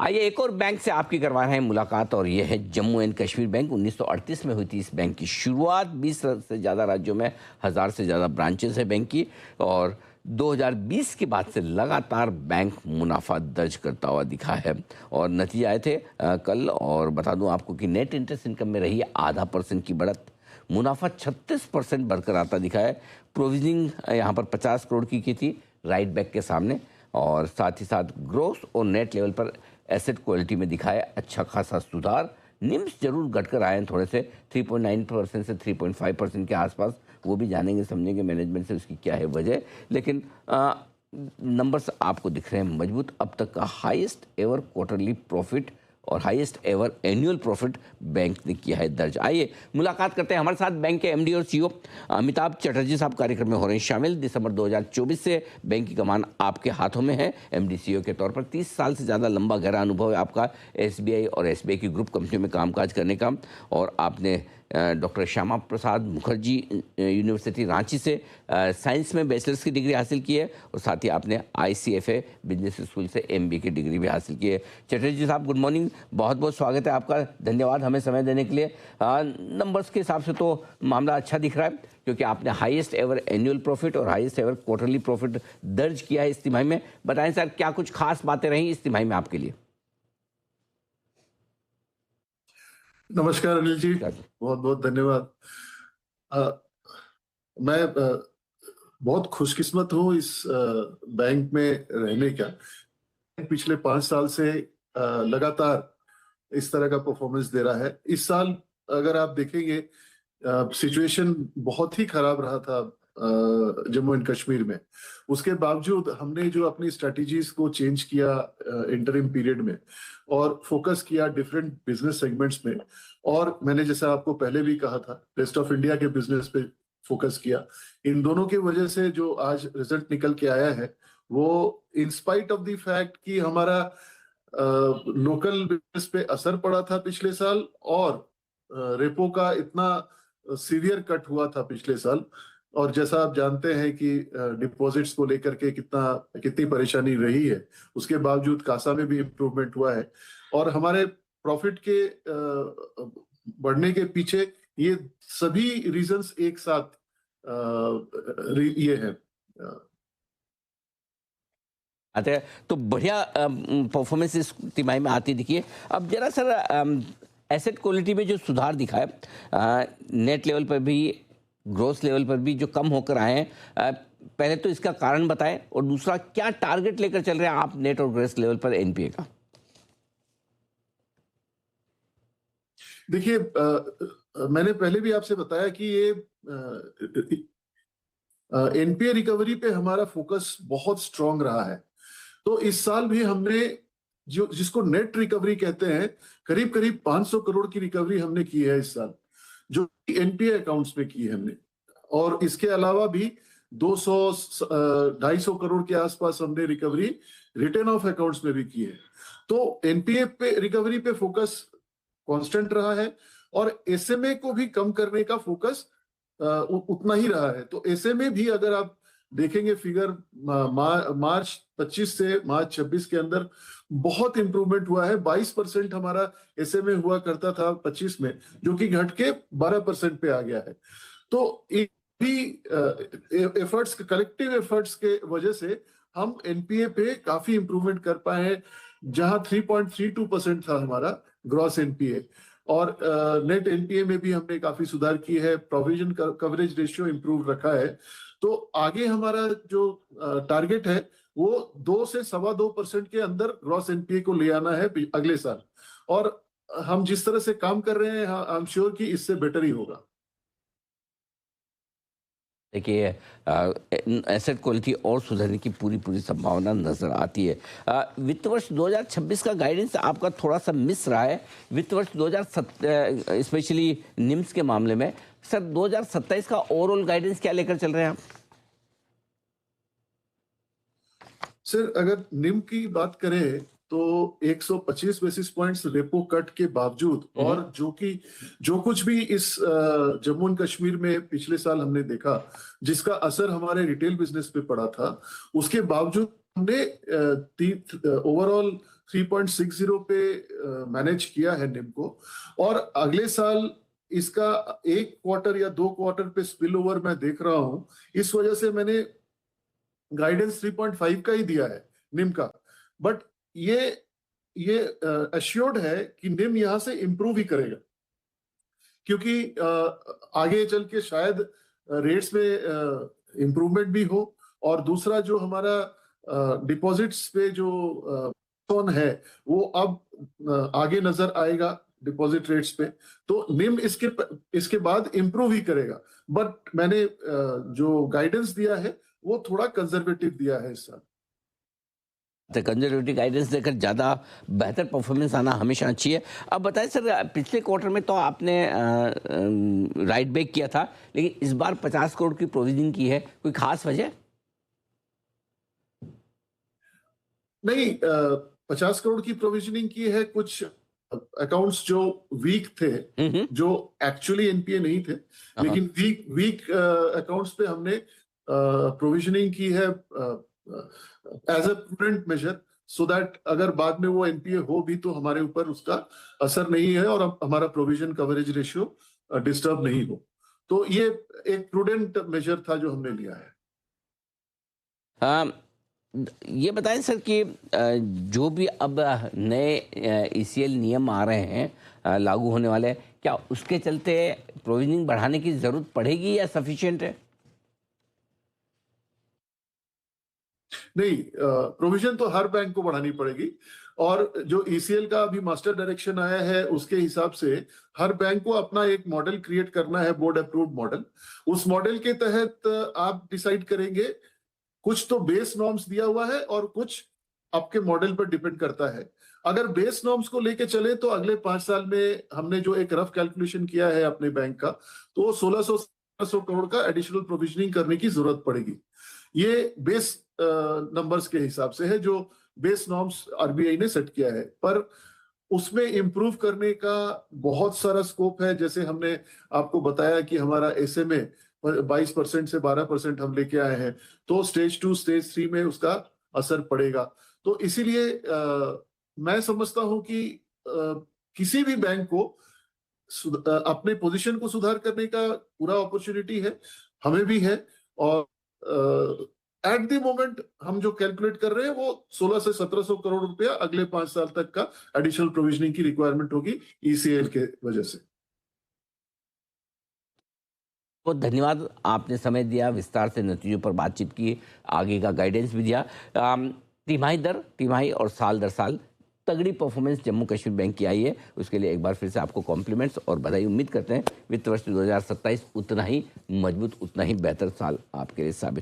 आइए एक और बैंक से आपकी करवा रहे हैं मुलाकात और ये है जम्मू एंड कश्मीर बैंक। 1938 में हुई थी इस बैंक की शुरुआत। 20 से ज़्यादा राज्यों में 1000 से ज़्यादा ब्रांचेस है बैंक की और 2020 के बाद से लगातार बैंक मुनाफा दर्ज करता हुआ दिखा है और नतीजे आए थे कल। और बता दूं आपको कि नेट इंटरेस्ट इनकम में रही है 0.5% की बढ़त। मुनाफा 36% बढ़कर आता दिखा है। प्रोविजनिंग यहाँ पर 50 करोड़ की थी राइट बैक के सामने और साथ ही साथ ग्रोस और नेट लेवल पर एसेट क्वालिटी में दिखाया अच्छा खासा सुधार। निम्स जरूर घटकर आए हैं थोड़े से 3.9% से 3.5% के आसपास। वो भी जानेंगे समझेंगे मैनेजमेंट से उसकी क्या है वजह। लेकिन नंबर्स आपको दिख रहे हैं मजबूत। अब तक का हाईएस्ट एवर क्वार्टरली प्रॉफिट और highest ever annual profit bank ने किया है दर्ज। आइए मुलाकात करते हैं। हमारे साथ बैंक के एमडी और सीईओ अमिताभ चटर्जी साहब कार्यक्रम में हो रहे हैं शामिल। दिसंबर 2024 से बैंक की कमान आपके हाथों में है एमडी सीईओ के तौर पर। 30 साल से ज़्यादा लंबा गहरा अनुभव है आपका एसबीआई और एसबीआई की ग्रुप कंपनियों में कामकाज करने का। और आपने डॉक्टर श्यामा प्रसाद मुखर्जी यूनिवर्सिटी रांची से साइंस में बैचलर्स की डिग्री हासिल की है और साथ ही आपने आईसीएफए बिजनेस स्कूल से एमबीए की डिग्री भी हासिल की है। चटर्जी साहब गुड मॉर्निंग, बहुत बहुत स्वागत है आपका। धन्यवाद हमें समय देने के लिए। नंबर्स के हिसाब से तो मामला अच्छा दिख रहा है क्योंकि आपने हाईएस्ट एवर एनुअल प्रॉफिट और हाईएस्ट एवर क्वार्टरली प्रॉफिट दर्ज किया है इस तिमाही में। बताएं सर क्या कुछ खास बातें रही इस तिमाही में आपके लिए। नमस्कार अनिल जी, बहुत बहुत धन्यवाद। मैं बहुत खुशकिस्मत हूँ इस बैंक में रहने का। पिछले 5 साल से लगातार इस तरह का परफॉर्मेंस दे रहा है। इस साल अगर आप देखेंगे सिचुएशन बहुत ही खराब रहा था जम्मू एंड कश्मीर में। उसके बावजूद हमने जो अपनी स्ट्रेटजीज को चेंज किया इंटरिम पीरियड में और फोकस किया डिफरेंट बिजनेस सेगमेंट्स में। और मैंने जैसा आपको पहले भी कहा था रेस्ट ऑफ इंडिया के बिजनेस पे फोकस किया। इन दोनों की वजह से जो आज रिजल्ट निकल के आया है वो in spite of the fact कि हमारा लोकल बिजनेस पे असर पड़ा था पिछले साल और रेपो का इतना सीवियर कट हुआ था पिछले साल। और जैसा आप जानते हैं कि डिपॉजिट्स को लेकर के कितनी परेशानी रही है, उसके बावजूद कासा में भी इम्प्रूवमेंट हुआ है। और हमारे प्रॉफिट के बढ़ने के पीछे ये सभी रीजंस एक साथ ये है। अच्छा, तो बढ़िया परफॉर्मेंस इस तिमाही में आती दिखिए। अब जरा सर एसेट क्वालिटी में जो सुधार दिखा है नेट लेवल पर भी ग्रोस लेवल पर भी जो कम होकर आए हैं, पहले तो इसका कारण बताएं और दूसरा क्या टारगेट लेकर चल रहे हैं आप नेट और ग्रोस लेवल पर एनपीए का। देखिए मैंने पहले भी आपसे बताया कि ये एनपीए रिकवरी पे हमारा फोकस बहुत स्ट्रांग रहा है। तो इस साल भी हमने जो जिसको नेट रिकवरी कहते हैं करीब करीब 500 करोड़ की रिकवरी हमने की है इस साल, जो एनपीए अकाउंट्स में की है हमने। और इसके अलावा भी 200-250 करोड़ के आसपास हमने रिकवरी रिटर्न ऑफ अकाउंट्स में भी की है। तो एनपीए पे रिकवरी पे फोकस कांस्टेंट रहा है और एसएमए को भी कम करने का फोकस उतना ही रहा है। तो एसएमए भी अगर आप देखेंगे फिगर मार्च 25 से मार्च 26 के अंदर बहुत इंप्रूवमेंट हुआ है। 22% हमारा एसएमए हुआ करता था 25 में, जो कि घट के 12% पे आ गया है। तो भी एफर्ट्स कलेक्टिव एफर्ट्स के वजह से हम एनपीए पे काफी इंप्रूवमेंट कर पाए हैं, जहां 3.32% था हमारा ग्रॉस एनपीए। और नेट एनपीए में भी हमने काफी सुधार की है। प्रोविजन कवरेज रेशियो इंप्रूव रखा है। तो आगे हमारा जो टारगेट है वो 2 से 2.25% के अंदर ग्रॉस एनपीए को ले आना है अगले साल। और हम जिस तरह से काम कर रहे हैं आई एम श्योर कि इससे बेटर ही होगा। देखिए एसेट क्वालिटी और सुधरने की पूरी संभावना नजर आती है। वित्त वर्ष 2026 का गाइडेंस आपका थोड़ा सा मिस रहा है। वित्त वर्ष 2007 स्पेशली निम्स के मामले में सर 2027 का ओवरऑल गाइडेंस क्या लेकर चल रहे हैं आप? सर अगर निम की बात करें तो 125 बेसिस पॉइंट्स रेपो कट के बावजूद और जो कुछ भी इस जम्मू एंड कश्मीर में पिछले साल हमने देखा जिसका असर हमारे रिटेल बिजनेस पे पड़ा था, उसके बावजूद हमने ओवरऑल 3.60 पे मैनेज किया है निम को, और अगले साल इसका 1 क्वार्टर या 2 क्वार्टर पे स्पिल ओवर मैं देख रहा हूं। इस वजह से मैंने गाइडेंस 3.5 का ही दिया है निम का। बट ये अश्योर्ड है कि निम यहां से इंप्रूव ही करेगा, क्योंकि आगे चल के शायद रेट्स में इंप्रूवमेंट भी हो, और दूसरा जो हमारा डिपॉजिट्स पे जो टोन है वो अब आगे नजर आएगा डिपॉजिट रेट्स पे, तो निम इसके बाद इंप्रूव ही करेगा। बट मैंने जो गाइडेंस दिया है वो थोड़ा कंजर्वेटिव दिया है इस साल। कंजर्वेटिव गाइडेंस देकर ज़्यादा बेहतर परफॉर्मेंस आना हमेशा अच्छी है। अब बताएं सर, पिछले क्वार्टर में तो आपने राइट बैक किया था, लेकिन इस बार 50 करोड़ की प्रोविजनिंग की है, कोई खास वजह? नहीं, 50 करोड़ की प्रोविजनिंग की है। कुछ अकाउंट्स जो वीक थे, जो एक्चुअली एनपीए नहीं थे, लेकिन वीक अकाउंट्स पे हमने प्रोविजनिंग की है as a prudent measure, so that अगर बाद में वो एनपीए हो भी तो हमारे ऊपर उसका असर नहीं है और हमारा प्रोविजन कवरेज रेशियो डिस्टर्ब नहीं हो। तो ये एक प्रूडेंट मेजर था जो हमने लिया है। ये बताएं सर कि जो भी अब नए ईसीएल नियम आ रहे हैं, लागू होने वाले हैं, क्या उसके चलते प्रोविजनिंग बढ़ाने की जरूरत पड़ेगी या सफिशिएंट है? नहीं, प्रोविजन तो हर बैंक को बढ़ानी पड़ेगी, और जो ईसीएल का अभी मास्टर डायरेक्शन आया है उसके हिसाब से हर बैंक को अपना एक मॉडल क्रिएट करना है, बोर्ड अप्रूव्ड मॉडल। उस मॉडल के तहत आप डिसाइड करेंगे, कुछ तो बेस नॉर्म्स दिया हुआ है और कुछ आपके मॉडल पर डिपेंड करता है। अगर बेस नॉर्म्स को लेके चले तो अगले 5 साल में हमने जो एक रफ कैलकुलेशन किया है अपने बैंक का, तो 1600 करोड़ का एडिशनल प्रोविजनिंग करने की जरूरत पड़ेगी। ये बेस नंबर्स के हिसाब से है, जो बेस नॉर्म्स आरबीआई ने सेट किया है, पर उसमें इंप्रूव करने का बहुत सारा स्कोप है। जैसे हमने आपको बताया कि हमारा एसएमए 22% से 12% हम लेके आए हैं, तो स्टेज 2 स्टेज 3 में उसका असर पड़ेगा। तो इसीलिए मैं समझता हूं कि किसी भी बैंक को अपने पोजीशन को सुधार करने का पूरा अपॉर्चुनिटी है, हमें भी है। और एट द मोमेंट हम जो कैलकुलेट कर रहे हैं वो 16 से 1700 करोड़ रुपया अगले 5 साल तक का एडिशनल प्रोविजनिंग की रिक्वायरमेंट होगी ईसीएल के वजह से। बहुत धन्यवाद, आपने समय दिया, विस्तार से नतीजों पर बातचीत की, आगे का गाइडेंस भी दिया। तिमाही दर तिमाही और साल दर साल तगड़ी परफॉर्मेंस जम्मू कश्मीर बैंक की आई है, उसके लिए एक बार फिर से आपको कॉम्प्लीमेंट्स और बधाई। उम्मीद करते हैं वित्त वर्ष 2027 उतना ही मजबूत, उतना ही बेहतर साल आपके लिए साबित